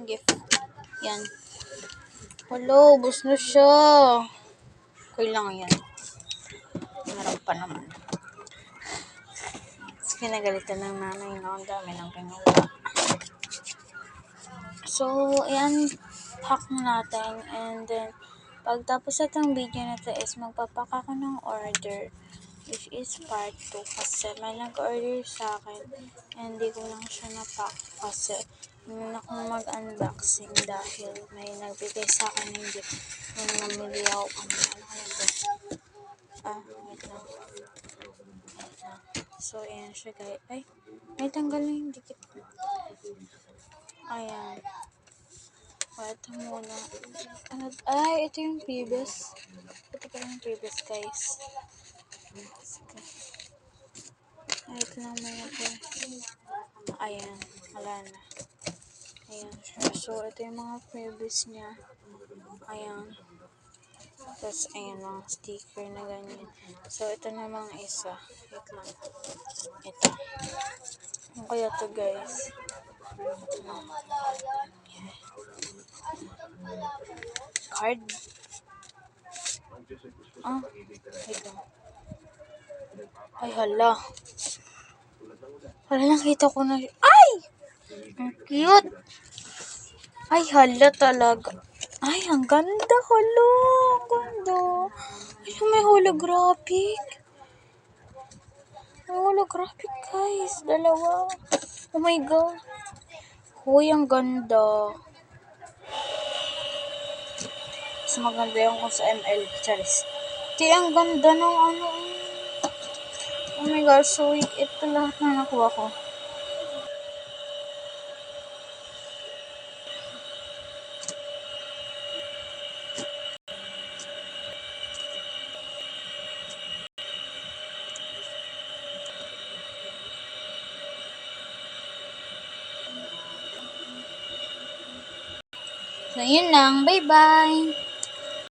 gift. Yan. Hello, ubos na siya. Okay lang yan. Meron pa naman. Tapos kinagalitan ng nanay na ang dami ng kinuha. So, ayan. Hack na natin. And then, pagtapos itong video na to is magpapak ako ng order. Which is part 2 kasi may nag-order sa akin and hindi ko lang siya napak kasi hindi na akong mag-unboxing dahil may nagbigay sa akin ng gift nung namili ako kanina. Wait lang. So, ayan siya guys. Ay, may tanggal na yung dikit. Ayan. Ito muna. Ay, ito yung previous. Ito pa yung previous guys. Wait lang muna po. Ayan, wala na. Ayan siya. So, ito yung mga previous niya. Ayan. Tapos, ayan mga sticker na ganyan. So, ito na mga isa. Wait lang. Ito. Ano kaya to guys? Card? Wait lang. Ay, hala. Hala, nakita ko na. Ay! Ang cute! Ay, hala talaga. Ay, ang ganda. Hala, ang ganda. Ay, may holographic. May holographic, guys. Dalawa. Oh my God. Hoy, ang ganda. Mas maganda yung kung sa ML. Charis. Di, ang ganda ng ano. Oh my God, so ito lahat na nakuha ko. So, yun lang. Bye-bye!